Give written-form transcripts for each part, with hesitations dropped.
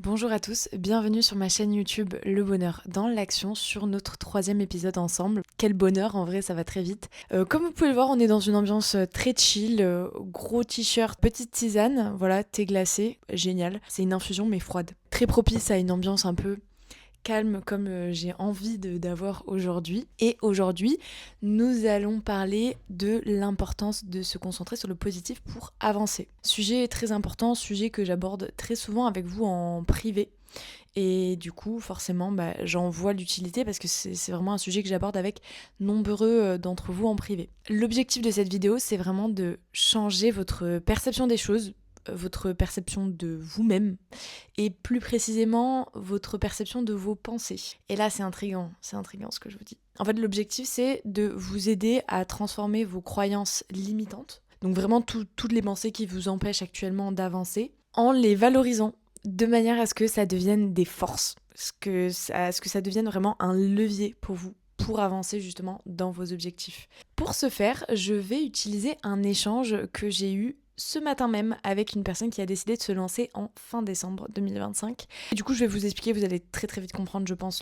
Bonjour à tous, bienvenue sur ma chaîne YouTube Le Bonheur dans l'Action sur notre 3e épisode ensemble. Quel bonheur, en vrai ça va très vite. Comme vous pouvez le voir, on est dans une ambiance très chill, gros t-shirt, petite tisane, voilà, thé glacé, génial. C'est une infusion mais froide. Très propice à une ambiance un peu calme comme j'ai envie d'avoir aujourd'hui. Et aujourd'hui, nous allons parler de l'importance de se concentrer sur le positif pour avancer. Sujet très important, sujet que j'aborde très souvent avec vous en privé. Et du coup, forcément, j'en vois l'utilité parce que c'est vraiment un sujet que j'aborde avec nombreux d'entre vous en privé. L'objectif de cette vidéo, c'est vraiment de changer votre perception des choses, votre perception de vous-même et plus précisément votre perception de vos pensées. Et là, c'est intriguant ce que je vous dis. En fait, l'objectif, c'est de vous aider à transformer vos croyances limitantes, donc vraiment toutes les pensées qui vous empêchent actuellement d'avancer, en les valorisant de manière à ce que ça devienne des forces, à ce que ça devienne vraiment un levier pour vous, pour avancer justement dans vos objectifs. Pour ce faire, je vais utiliser un échange que j'ai eu ce matin même avec une personne qui a décidé de se lancer en fin décembre 2025. Et du coup, je vais vous expliquer, vous allez très très vite comprendre, je pense,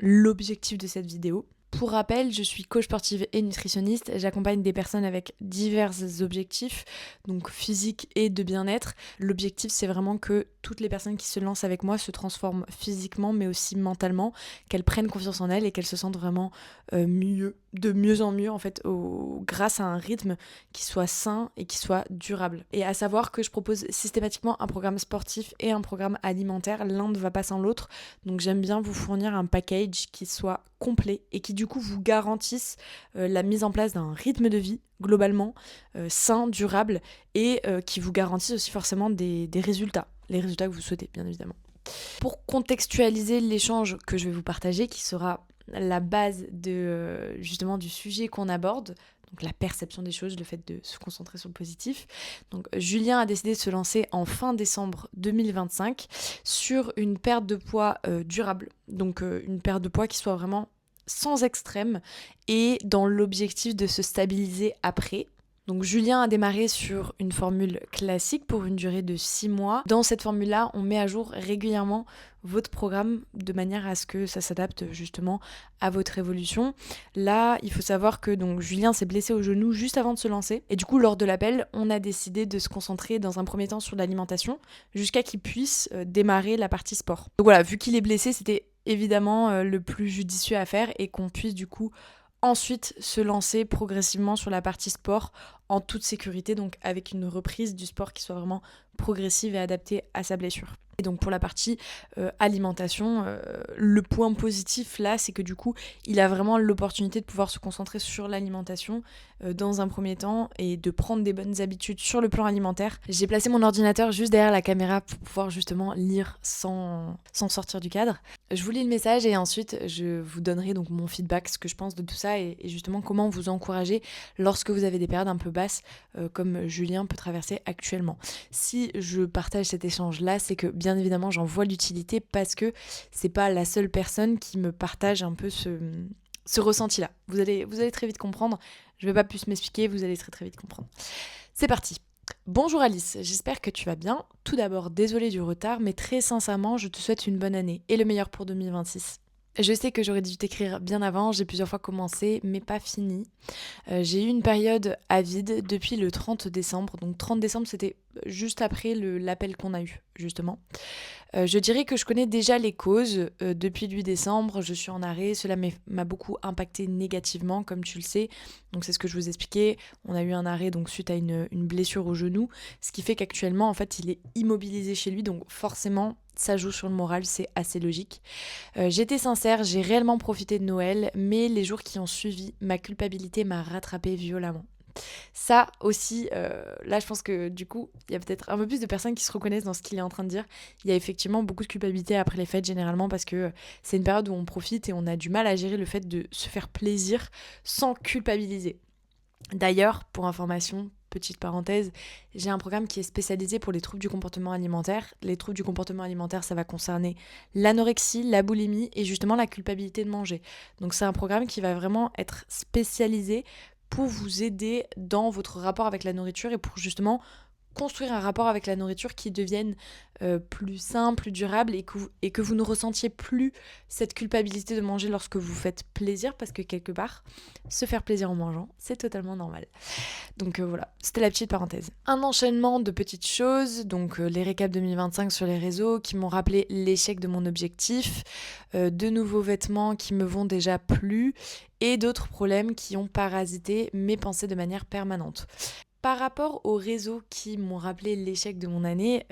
l'objectif de cette vidéo. Pour rappel, je suis coach sportive et nutritionniste. J'accompagne des personnes avec divers objectifs, donc physique et de bien-être. L'objectif, c'est vraiment que toutes les personnes qui se lancent avec moi se transforment physiquement, mais aussi mentalement, qu'elles prennent confiance en elles et qu'elles se sentent vraiment de mieux en mieux, en fait, grâce à un rythme qui soit sain et qui soit durable. Et à savoir que je propose systématiquement un programme sportif et un programme alimentaire. L'un ne va pas sans l'autre. Donc j'aime bien vous fournir un package qui soit complet et qui du coup vous garantisse la mise en place d'un rythme de vie globalement sain, durable et qui vous garantisse aussi forcément des résultats, les résultats que vous souhaitez bien évidemment. Pour contextualiser l'échange que je vais vous partager, qui sera la base de justement du sujet qu'on aborde, donc la perception des choses, le fait de se concentrer sur le positif. Donc Julien a décidé de se lancer en fin décembre 2025 sur une perte de poids durable, donc une perte de poids qui soit vraiment sans extrême et dans l'objectif de se stabiliser après. Donc Julien a démarré sur une formule classique pour une durée de 6 mois. Dans cette formule-là, on met à jour régulièrement votre programme de manière à ce que ça s'adapte justement à votre évolution. Là, il faut savoir que donc Julien s'est blessé au genou juste avant de se lancer. Et du coup, lors de l'appel, on a décidé de se concentrer dans un premier temps sur l'alimentation jusqu'à qu'il puisse démarrer la partie sport. Donc voilà, vu qu'il est blessé, c'était évidemment le plus judicieux à faire et qu'on puisse du coup ensuite se lancer progressivement sur la partie sport en toute sécurité, donc avec une reprise du sport qui soit vraiment progressive et adaptée à sa blessure. Et donc pour la partie alimentation, le point positif là, c'est que du coup, il a vraiment l'opportunité de pouvoir se concentrer sur l'alimentation dans un premier temps et de prendre des bonnes habitudes sur le plan alimentaire. J'ai placé mon ordinateur juste derrière la caméra pour pouvoir justement lire sans sortir du cadre. Je vous lis le message et ensuite je vous donnerai donc mon feedback, ce que je pense de tout ça et justement comment vous encourager lorsque vous avez des périodes un peu basses comme Julien peut traverser actuellement. Si je partage cet échange-là, c'est que bien évidemment j'en vois l'utilité parce que c'est pas la seule personne qui me partage un peu ce ressenti-là. Vous allez très vite comprendre. Je vais pas plus m'expliquer, vous allez très très vite comprendre. C'est parti. Bonjour Alice, j'espère que tu vas bien. Tout d'abord, désolée du retard, mais très sincèrement, je te souhaite une bonne année et le meilleur pour 2026. Je sais que j'aurais dû t'écrire bien avant, j'ai plusieurs fois commencé, mais pas fini. J'ai eu une période avide depuis le 30 décembre. Donc 30 décembre, c'était juste après l'appel qu'on a eu, justement. Je dirais que je connais déjà les causes. Depuis le 8 décembre, je suis en arrêt. Cela m'a beaucoup impacté négativement, comme tu le sais. Donc c'est ce que je vous expliquais. On a eu un arrêt donc suite à une blessure au genou, ce qui fait qu'actuellement, en fait, il est immobilisé chez lui. Donc forcément, ça joue sur le moral, c'est assez logique. J'étais sincère, j'ai réellement profité de Noël, mais les jours qui ont suivi, ma culpabilité m'a rattrapée violemment. Ça aussi, là je pense que du coup, il y a peut-être un peu plus de personnes qui se reconnaissent dans ce qu'il est en train de dire. Il y a effectivement beaucoup de culpabilité après les fêtes généralement parce que c'est une période où on profite et on a du mal à gérer le fait de se faire plaisir sans culpabiliser. D'ailleurs, pour information, petite parenthèse, j'ai un programme qui est spécialisé pour les troubles du comportement alimentaire. Les troubles du comportement alimentaire, ça va concerner l'anorexie, la boulimie et justement la culpabilité de manger. Donc c'est un programme qui va vraiment être spécialisé pour vous aider dans votre rapport avec la nourriture et pour justement construire un rapport avec la nourriture qui devienne plus sain, plus durable et que vous ne ressentiez plus cette culpabilité de manger lorsque vous faites plaisir parce que quelque part, se faire plaisir en mangeant, c'est totalement normal. Donc voilà, c'était la petite parenthèse. Un enchaînement de petites choses, donc les récaps 2025 sur les réseaux qui m'ont rappelé l'échec de mon objectif, de nouveaux vêtements qui me vont déjà plus et d'autres problèmes qui ont parasité mes pensées de manière permanente. Par rapport aux réseaux qui m'ont rappelé l'échec de mon année,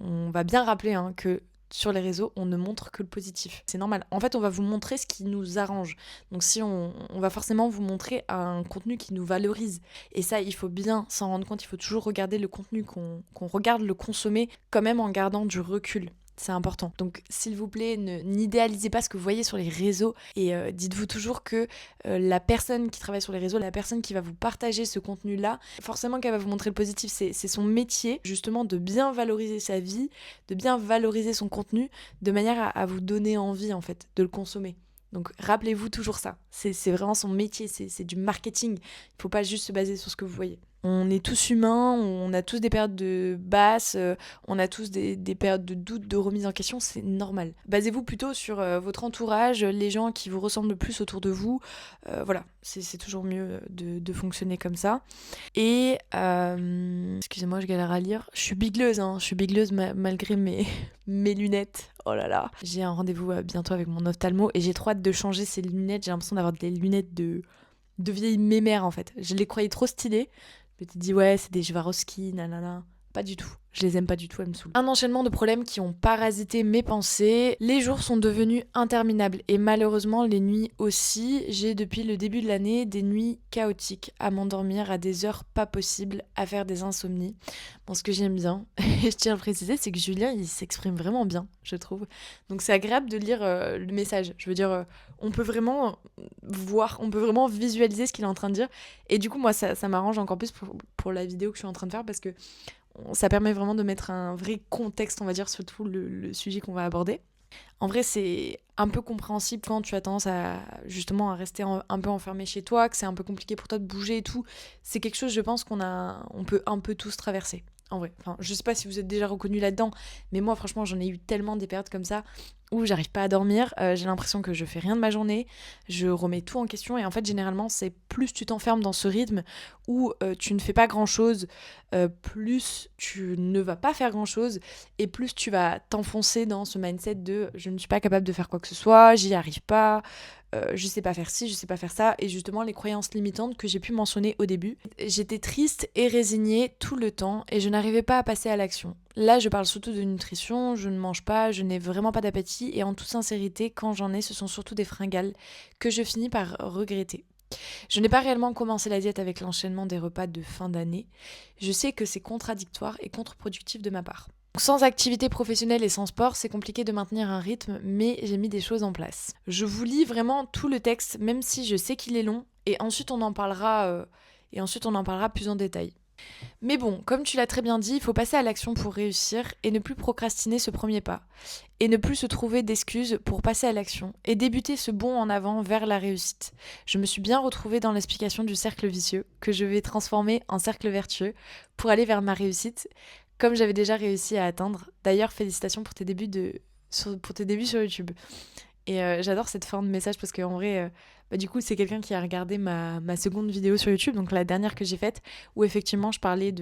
on va bien rappeler que sur les réseaux, on ne montre que le positif. C'est normal. En fait, on va vous montrer ce qui nous arrange. Donc si on va forcément vous montrer un contenu qui nous valorise. Et ça, il faut bien s'en rendre compte. Il faut toujours regarder le contenu qu'on regarde le consommer quand même en gardant du recul. C'est important. Donc, s'il vous plaît, n'idéalisez pas ce que vous voyez sur les réseaux et dites-vous toujours que la personne qui travaille sur les réseaux, la personne qui va vous partager ce contenu-là, forcément qu'elle va vous montrer le positif. C'est son métier, justement, de bien valoriser sa vie, de bien valoriser son contenu, de manière à vous donner envie, en fait, de le consommer. Donc, rappelez-vous toujours ça. C'est vraiment son métier, c'est du marketing. Il ne faut pas juste se baser sur ce que vous voyez. On est tous humains, on a tous des périodes de basse, on a tous des périodes de doute, de remise en question, c'est normal. Basez-vous plutôt sur votre entourage, les gens qui vous ressemblent le plus autour de vous. Voilà, c'est toujours mieux de fonctionner comme ça. Et, excusez-moi, je galère à lire. Je suis bigleuse malgré mes lunettes. Oh là là. J'ai un rendez-vous bientôt avec mon ophtalmo et j'ai trop hâte de changer ces lunettes. J'ai l'impression d'avoir des lunettes de vieille mémère en fait. Je les croyais trop stylées. Je me suis dit ouais, c'est des Swarovski, nanana. Pas du tout. Je les aime pas du tout, elles me saoulent. Un enchaînement de problèmes qui ont parasité mes pensées. Les jours sont devenus interminables et malheureusement les nuits aussi. J'ai depuis le début de l'année des nuits chaotiques à m'endormir à des heures pas possibles, à faire des insomnies. Bon, ce que j'aime bien, et je tiens à le préciser, c'est que Julien il s'exprime vraiment bien, je trouve. Donc c'est agréable de lire le message. Je veux dire, on peut vraiment voir, on peut vraiment visualiser ce qu'il est en train de dire. Et du coup, moi, ça m'arrange encore plus pour la vidéo que je suis en train de faire parce que ça permet vraiment de mettre un vrai contexte, on va dire, sur tout le sujet qu'on va aborder. En vrai, c'est un peu compréhensible quand tu as tendance à justement à rester un peu enfermé chez toi, que c'est un peu compliqué pour toi de bouger et tout. C'est quelque chose, je pense, on peut un peu tous traverser. En vrai, enfin, je sais pas si vous êtes déjà reconnus là-dedans, mais moi, franchement, j'en ai eu tellement des périodes comme ça où j'arrive pas à dormir, j'ai l'impression que je fais rien de ma journée, je remets tout en question et en fait, généralement, c'est plus tu t'enfermes dans ce rythme où tu ne fais pas grand-chose, plus tu ne vas pas faire grand-chose et plus tu vas t'enfoncer dans ce mindset de je ne suis pas capable de faire quoi que ce soit, j'y arrive pas, je sais pas faire ci, je sais pas faire ça, et justement les croyances limitantes que j'ai pu mentionner au début. J'étais triste et résignée tout le temps et je n'arrivais pas à passer à l'action. Là, je parle surtout de nutrition, je ne mange pas, je n'ai vraiment pas d'appétit et en toute sincérité, quand j'en ai, ce sont surtout des fringales que je finis par regretter. Je n'ai pas réellement commencé la diète avec l'enchaînement des repas de fin d'année. Je sais que c'est contradictoire et contre-productif de ma part. Sans activité professionnelle et sans sport, c'est compliqué de maintenir un rythme, mais j'ai mis des choses en place. Je vous lis vraiment tout le texte, même si je sais qu'il est long, et ensuite on en parlera plus en détail. Mais bon, comme tu l'as très bien dit, il faut passer à l'action pour réussir et ne plus procrastiner ce premier pas. Et ne plus se trouver d'excuses pour passer à l'action et débuter ce bond en avant vers la réussite. Je me suis bien retrouvée dans l'explication du cercle vicieux que je vais transformer en cercle vertueux pour aller vers ma réussite, comme j'avais déjà réussi à atteindre. D'ailleurs, félicitations pour tes débuts sur YouTube. Et j'adore cette forme de message parce qu'en vrai, du coup, c'est quelqu'un qui a regardé ma seconde vidéo sur YouTube, donc la dernière que j'ai faite, où effectivement je parlais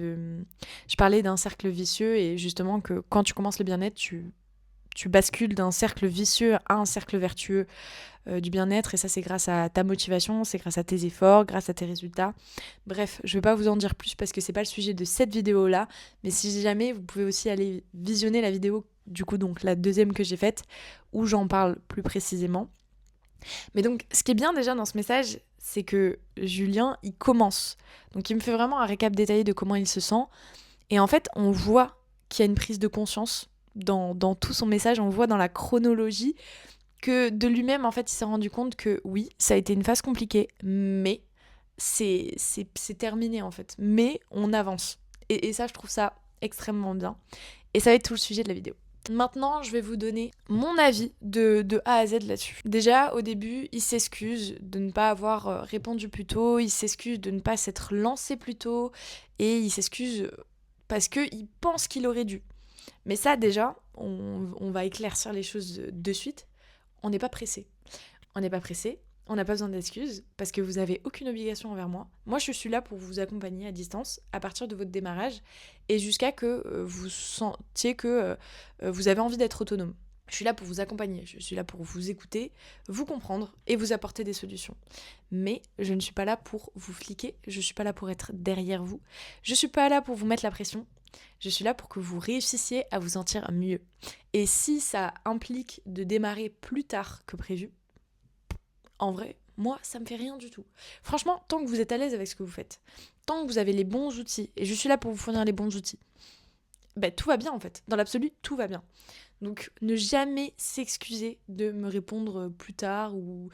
d'un cercle vicieux et justement que quand tu commences le bien-être, tu bascules d'un cercle vicieux à un cercle vertueux du bien-être, et ça c'est grâce à ta motivation, c'est grâce à tes efforts, grâce à tes résultats. Bref, je vais pas vous en dire plus parce que c'est pas le sujet de cette vidéo-là, mais si jamais, vous pouvez aussi aller visionner la vidéo, du coup donc la deuxième que j'ai faite, où j'en parle plus précisément. Mais donc, ce qui est bien déjà dans ce message, c'est que Julien, il commence. Donc il me fait vraiment un récap détaillé de comment il se sent, et en fait, on voit qu'il y a une prise de conscience dans tout son message, on voit dans la chronologie que de lui-même, en fait, il s'est rendu compte que oui, ça a été une phase compliquée, mais c'est terminé, en fait. Mais on avance. Et ça, je trouve ça extrêmement bien. Et ça va être tout le sujet de la vidéo. Maintenant, je vais vous donner mon avis de A à Z là-dessus. Déjà, au début, il s'excuse de ne pas avoir répondu plus tôt, il s'excuse de ne pas s'être lancé plus tôt, et il s'excuse parce qu'il pense qu'il aurait dû. Mais ça, déjà, on va éclaircir les choses de suite. On n'est pas pressé. On n'est pas pressé, on n'a pas besoin d'excuses, parce que vous n'avez aucune obligation envers moi. Moi, je suis là pour vous accompagner à distance, à partir de votre démarrage, et jusqu'à que vous sentiez que vous avez envie d'être autonome. Je suis là pour vous accompagner, je suis là pour vous écouter, vous comprendre et vous apporter des solutions. Mais je ne suis pas là pour vous fliquer, je ne suis pas là pour être derrière vous, je ne suis pas là pour vous mettre la pression, je suis là pour que vous réussissiez à vous sentir mieux. Et si ça implique de démarrer plus tard que prévu, en vrai, moi, ça me fait rien du tout. Franchement, tant que vous êtes à l'aise avec ce que vous faites, tant que vous avez les bons outils, et je suis là pour vous fournir les bons outils, ben, tout va bien en fait. Dans l'absolu, tout va bien. Donc, ne jamais s'excuser de me répondre plus tard ou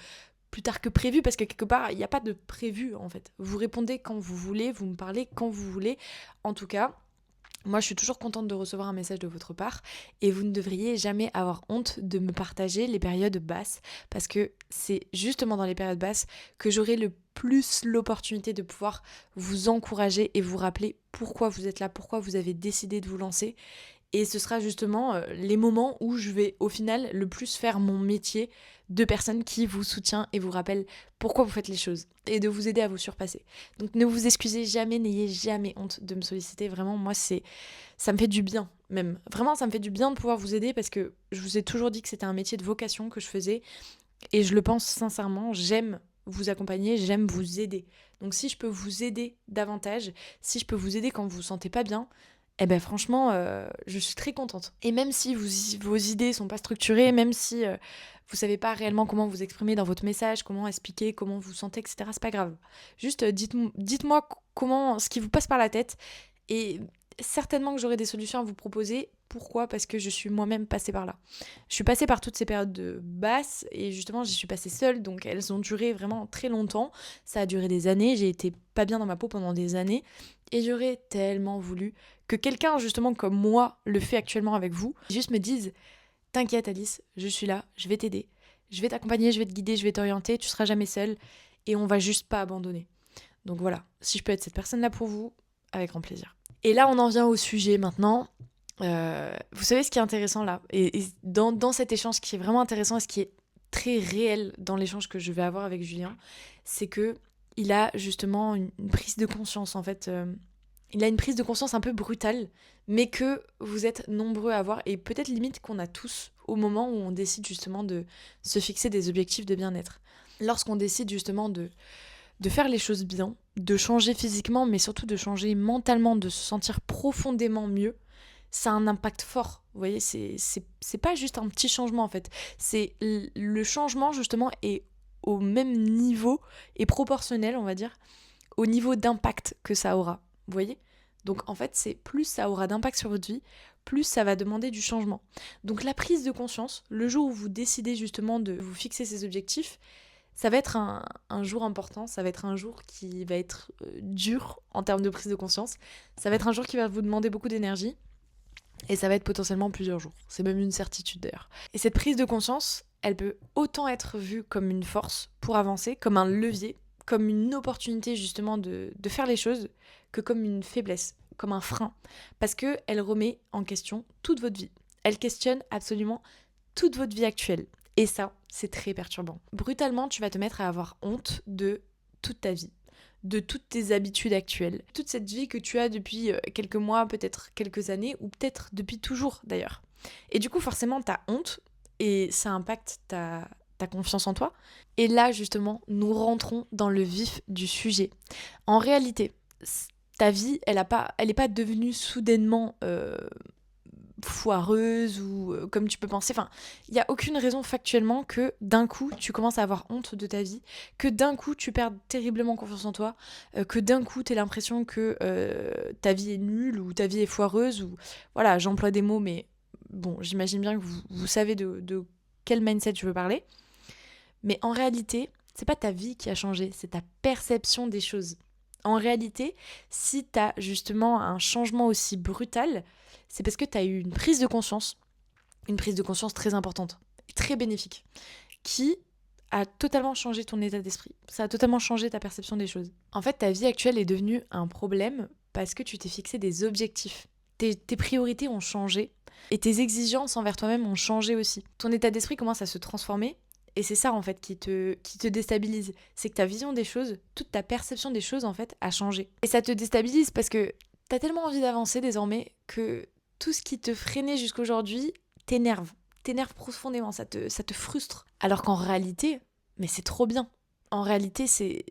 plus tard que prévu, parce que quelque part, il n'y a pas de prévu en fait. Vous répondez quand vous voulez, vous me parlez quand vous voulez. En tout cas, moi, je suis toujours contente de recevoir un message de votre part et vous ne devriez jamais avoir honte de me partager les périodes basses parce que c'est justement dans les périodes basses que j'aurai le plus l'opportunité de pouvoir vous encourager et vous rappeler pourquoi vous êtes là, pourquoi vous avez décidé de vous lancer. Et ce sera justement les moments où je vais au final le plus faire mon métier de personne qui vous soutient et vous rappelle pourquoi vous faites les choses et de vous aider à vous surpasser. Donc ne vous excusez jamais, n'ayez jamais honte de me solliciter. Vraiment, moi, ça me fait du bien même. Vraiment, ça me fait du bien de pouvoir vous aider parce que je vous ai toujours dit que c'était un métier de vocation que je faisais et je le pense sincèrement, j'aime vous accompagner, j'aime vous aider. Donc si je peux vous aider davantage, si je peux vous aider quand vous vous sentez pas bien, eh ben franchement, je suis très contente. Et même si vos idées sont pas structurées, même si vous savez pas réellement comment vous exprimer dans votre message, comment expliquer, comment vous sentez, etc., c'est pas grave. Juste dites-moi comment, ce qui vous passe par la tête. Et certainement que j'aurai des solutions à vous proposer. Pourquoi ? Parce que je suis moi-même passée par là. Je suis passée par toutes ces périodes de basse et justement j'y suis passée seule, donc elles ont duré vraiment très longtemps. Ça a duré des années, j'ai été pas bien dans ma peau pendant des années et j'aurais tellement voulu que quelqu'un justement comme moi le fait actuellement avec vous, juste me dise t'inquiète Alice, je suis là, je vais t'aider, je vais t'accompagner, je vais te guider, je vais t'orienter, tu seras jamais seule et on va juste pas abandonner. Donc voilà, si je peux être cette personne-là pour vous, avec grand plaisir. Et là on en vient au sujet maintenant. Vous savez ce qui est intéressant là, et dans cet échange, ce qui est vraiment intéressant et ce qui est très réel dans l'échange que je vais avoir avec Julien, c'est que il a justement une prise de conscience en fait. Il a une prise de conscience un peu brutale, mais que vous êtes nombreux à avoir, et peut-être limite qu'on a tous au moment où on décide justement de se fixer des objectifs de bien-être. Lorsqu'on décide justement de faire les choses bien, de changer physiquement, mais surtout de changer mentalement, de se sentir profondément mieux, ça a un impact fort. Vous voyez, c'est pas juste un petit changement en fait. C'est le changement justement est au même niveau et proportionnel, on va dire, au niveau d'impact que ça aura. Vous voyez ? Donc en fait, c'est plus ça aura d'impact sur votre vie, plus ça va demander du changement. Donc la prise de conscience, le jour où vous décidez justement de vous fixer ces objectifs, ça va être un jour important, ça va être un jour qui va être dur en termes de prise de conscience, ça va être un jour qui va vous demander beaucoup d'énergie, et ça va être potentiellement plusieurs jours. C'est même une certitude d'ailleurs. Et cette prise de conscience, elle peut autant être vue comme une force pour avancer, comme un levier, comme une opportunité justement de faire les choses, que comme une faiblesse, comme un frein. Parce qu'elle remet en question toute votre vie. Elle questionne absolument toute votre vie actuelle. Et ça, c'est très perturbant. Brutalement, tu vas te mettre à avoir honte de toute ta vie, de toutes tes habitudes actuelles, toute cette vie que tu as depuis quelques mois, peut-être quelques années, ou peut-être depuis toujours d'ailleurs. Et du coup, forcément, t'as honte, et ça impacte ta confiance en toi. Et là, justement, nous rentrons dans le vif du sujet. En réalité, ta vie, elle est pas devenue soudainement foireuse ou comme tu peux penser. Enfin, il n'y a aucune raison factuellement que d'un coup, tu commences à avoir honte de ta vie, que d'un coup, tu perds terriblement confiance en toi, que d'un coup, tu aies l'impression que ta vie est nulle ou ta vie est foireuse. Ou voilà, j'emploie des mots, mais bon, j'imagine bien que vous savez de quel mindset je veux parler. Mais en réalité, c'est pas ta vie qui a changé, c'est ta perception des choses. En réalité, si tu as justement un changement aussi brutal, c'est parce que tu as eu une prise de conscience très importante, très bénéfique, qui a totalement changé ton état d'esprit. Ça a totalement changé ta perception des choses. En fait, ta vie actuelle est devenue un problème parce que tu t'es fixé des objectifs. Tes priorités ont changé et tes exigences envers toi-même ont changé aussi. Ton état d'esprit commence à se transformer et c'est ça en fait qui te déstabilise. C'est que ta vision des choses, toute ta perception des choses en fait a changé. Et ça te déstabilise parce que t'as tellement envie d'avancer désormais que tout ce qui te freinait jusqu'aujourd'hui t'énerve profondément, ça te frustre. Alors qu'en réalité, mais c'est trop bien. En réalité, c'est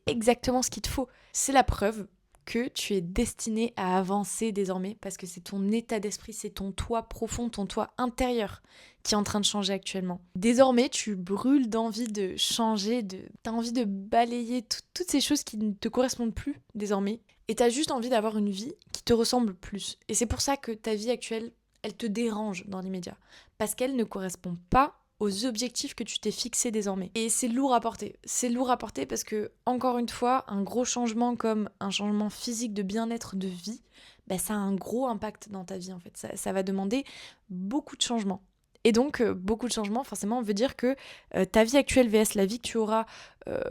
exactement ce qu'il te faut. C'est la preuve que tu es destiné à avancer désormais parce que c'est ton état d'esprit, c'est ton toi profond, ton toi intérieur qui est en train de changer actuellement. Désormais, tu brûles d'envie de changer, t'as envie de balayer toutes ces choses qui ne te correspondent plus désormais et t'as juste envie d'avoir une vie qui te ressemble plus. Et c'est pour ça que ta vie actuelle, elle te dérange dans l'immédiat parce qu'elle ne correspond pas aux objectifs que tu t'es fixés désormais. Et c'est lourd à porter. C'est lourd à porter parce que, encore une fois, un gros changement comme un changement physique de bien-être de vie, ça a un gros impact dans ta vie en fait. Ça va demander beaucoup de changements. Et donc, beaucoup de changements, forcément, veut dire que ta vie actuelle vs la vie que tu auras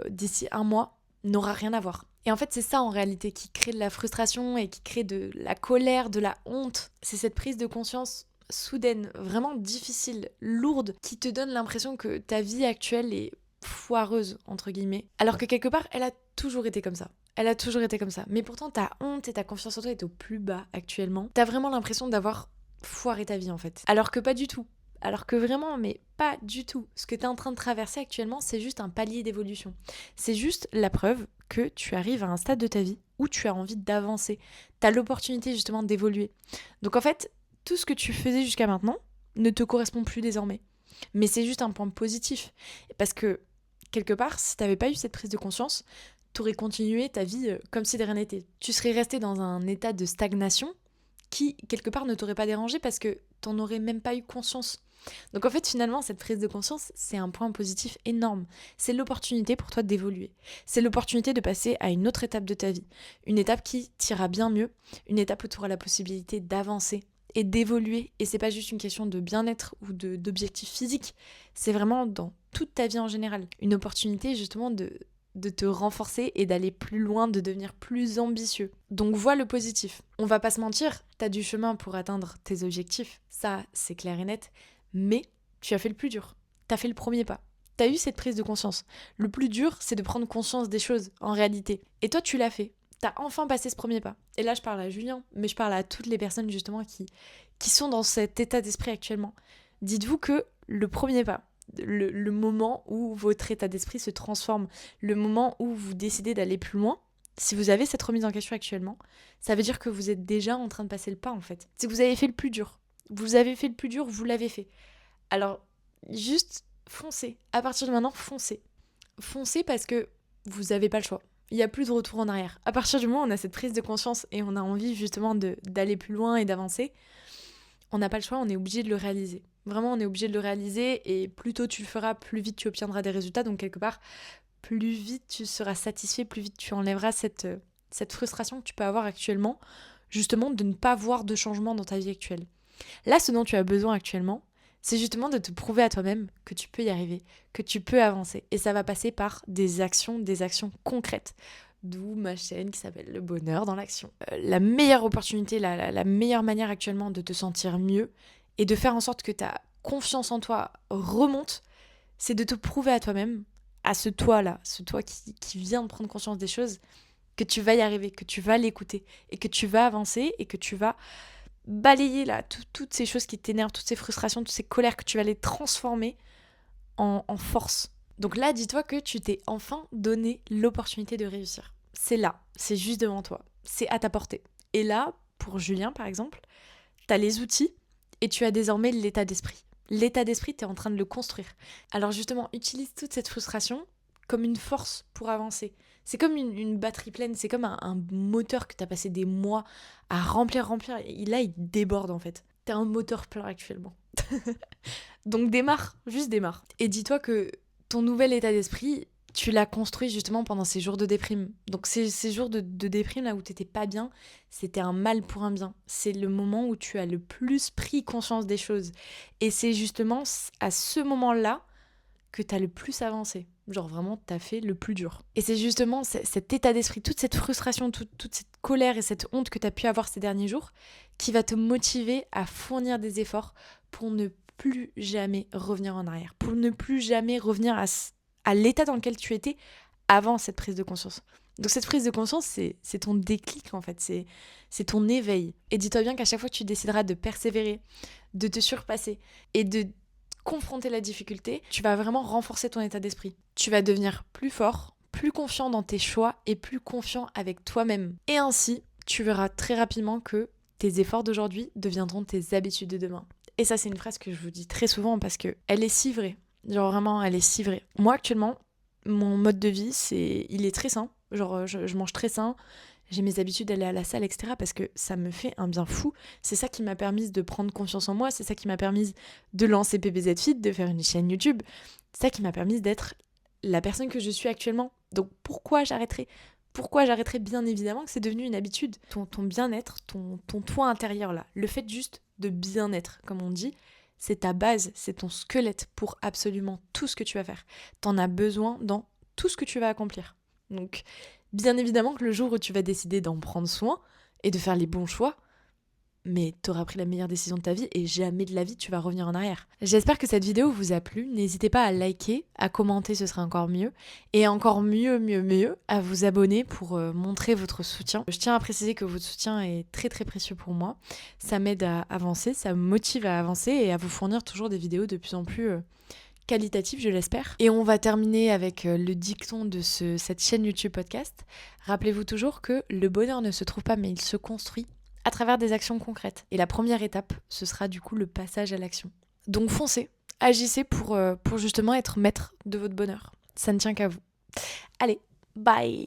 d'ici un mois n'aura rien à voir. Et en fait, c'est ça en réalité qui crée de la frustration et qui crée de la colère, de la honte. C'est cette prise de conscience soudaine, vraiment difficile, lourde, qui te donne l'impression que ta vie actuelle est foireuse, entre guillemets. Alors que quelque part, elle a toujours été comme ça. Elle a toujours été comme ça. Mais pourtant, ta honte et ta confiance en toi est au plus bas actuellement. T'as vraiment l'impression d'avoir foiré ta vie, en fait. Alors que pas du tout. Alors que vraiment, mais pas du tout. Ce que t'es en train de traverser actuellement, c'est juste un palier d'évolution. C'est juste la preuve que tu arrives à un stade de ta vie où tu as envie d'avancer. T'as l'opportunité justement d'évoluer. Donc en fait, tout ce que tu faisais jusqu'à maintenant ne te correspond plus désormais. Mais c'est juste un point positif. Parce que, quelque part, si t'avais pas eu cette prise de conscience, t'aurais continué ta vie comme si de rien n'était. Tu serais resté dans un état de stagnation qui, quelque part, ne t'aurait pas dérangé parce que t'en aurais même pas eu conscience. Donc en fait, finalement, cette prise de conscience, c'est un point positif énorme. C'est l'opportunité pour toi d'évoluer. C'est l'opportunité de passer à une autre étape de ta vie. Une étape qui t'ira bien mieux. Une étape où tu auras la possibilité d'avancer et d'évoluer. Et c'est pas juste une question de bien-être ou d'objectifs physiques. C'est vraiment dans toute ta vie en général. Une opportunité justement de te renforcer et d'aller plus loin, de devenir plus ambitieux. Donc vois le positif. On va pas se mentir, t'as du chemin pour atteindre tes objectifs. Ça, c'est clair et net. Mais tu as fait le plus dur. T'as fait le premier pas. T'as eu cette prise de conscience. Le plus dur, c'est de prendre conscience des choses, en réalité. Et toi, tu l'as fait. T'as enfin passé ce premier pas. Et là, je parle à Julien, mais je parle à toutes les personnes, justement, qui sont dans cet état d'esprit actuellement. Dites-vous que le premier pas, le moment où votre état d'esprit se transforme, le moment où vous décidez d'aller plus loin, si vous avez cette remise en question actuellement, ça veut dire que vous êtes déjà en train de passer le pas, en fait. C'est que vous avez fait le plus dur. Vous avez fait le plus dur, vous l'avez fait. Alors, juste foncez. À partir de maintenant, foncez. Foncez parce que vous n'avez pas le choix. Il n'y a plus de retour en arrière. À partir du moment où on a cette prise de conscience et on a envie justement d'aller plus loin et d'avancer, on n'a pas le choix, on est obligé de le réaliser. Vraiment, on est obligé de le réaliser et plus tôt tu le feras, plus vite tu obtiendras des résultats. Donc quelque part, plus vite tu seras satisfait, plus vite tu enlèveras cette frustration que tu peux avoir actuellement, justement de ne pas voir de changement dans ta vie actuelle. Là, ce dont tu as besoin actuellement, c'est justement de te prouver à toi-même que tu peux y arriver, que tu peux avancer. Et ça va passer par des actions concrètes. D'où ma chaîne qui s'appelle Le Bonheur dans l'Action. La meilleure opportunité, la meilleure manière actuellement de te sentir mieux et de faire en sorte que ta confiance en toi remonte, c'est de te prouver à toi-même, à ce toi-là, ce toi qui vient de prendre conscience des choses, que tu vas y arriver, que tu vas l'écouter et que tu vas avancer et que tu vas balayer là toutes ces choses qui t'énervent, toutes ces frustrations, toutes ces colères, que tu vas les transformer en force. Donc là, dis-toi que tu t'es enfin donné l'opportunité de réussir. C'est là, c'est juste devant toi, c'est à ta portée. Et là, pour Julien par exemple, t'as les outils et tu as désormais l'état d'esprit. L'état d'esprit, t'es en train de le construire. Alors justement, utilise toute cette frustration comme une force pour avancer. C'est comme une batterie pleine, c'est comme un moteur que t'as passé des mois à remplir, et là il déborde en fait. T'es un moteur plein actuellement. Donc démarre, juste démarre. Et dis-toi que ton nouvel état d'esprit, tu l'as construit justement pendant ces jours de déprime. Donc ces jours de déprime là où t'étais pas bien, c'était un mal pour un bien. C'est le moment où tu as le plus pris conscience des choses. Et c'est justement à ce moment-là que t'as le plus avancé. Genre vraiment, t'as fait le plus dur. Et c'est justement cet état d'esprit, toute cette frustration, toute cette colère et cette honte que t'as pu avoir ces derniers jours qui va te motiver à fournir des efforts pour ne plus jamais revenir en arrière, pour ne plus jamais revenir à l'état dans lequel tu étais avant cette prise de conscience. Donc cette prise de conscience, c'est ton déclic en fait, c'est ton éveil. Et dis-toi bien qu'à chaque fois que tu décideras de persévérer, de te surpasser et de confronter la difficulté, tu vas vraiment renforcer ton état d'esprit. Tu vas devenir plus fort, plus confiant dans tes choix et plus confiant avec toi-même. Et ainsi, tu verras très rapidement que tes efforts d'aujourd'hui deviendront tes habitudes de demain. Et ça, c'est une phrase que je vous dis très souvent parce que elle est si vraie. Genre vraiment, elle est si vraie. Moi, actuellement, mon mode de vie, il est très sain. Genre, je mange très sain. J'ai mes habitudes d'aller à la salle, etc. parce que ça me fait un bien fou. C'est ça qui m'a permis de prendre confiance en moi. C'est ça qui m'a permis de lancer PPZ Fit, de faire une chaîne YouTube. C'est ça qui m'a permis d'être la personne que je suis actuellement. Donc pourquoi j'arrêterais ? Pourquoi j'arrêterais ? Bien évidemment que c'est devenu une habitude. Ton bien-être, ton toit intérieur là, le fait juste de bien être, comme on dit, c'est ta base, c'est ton squelette pour absolument tout ce que tu vas faire. T'en as besoin dans tout ce que tu vas accomplir. Donc, bien évidemment que le jour où tu vas décider d'en prendre soin et de faire les bons choix, mais t'auras pris la meilleure décision de ta vie et jamais de la vie tu vas revenir en arrière. J'espère que cette vidéo vous a plu. N'hésitez pas à liker, à commenter, ce serait encore mieux. Et encore mieux, à vous abonner pour montrer votre soutien. Je tiens à préciser que votre soutien est très très précieux pour moi. Ça m'aide à avancer, ça me motive à avancer et à vous fournir toujours des vidéos de plus en plus qualitatif, je l'espère. Et on va terminer avec le dicton de cette chaîne YouTube podcast. Rappelez-vous toujours que le bonheur ne se trouve pas, mais il se construit à travers des actions concrètes. Et la première étape, ce sera du coup le passage à l'action. Donc foncez, agissez pour justement être maître de votre bonheur. Ça ne tient qu'à vous. Allez, bye!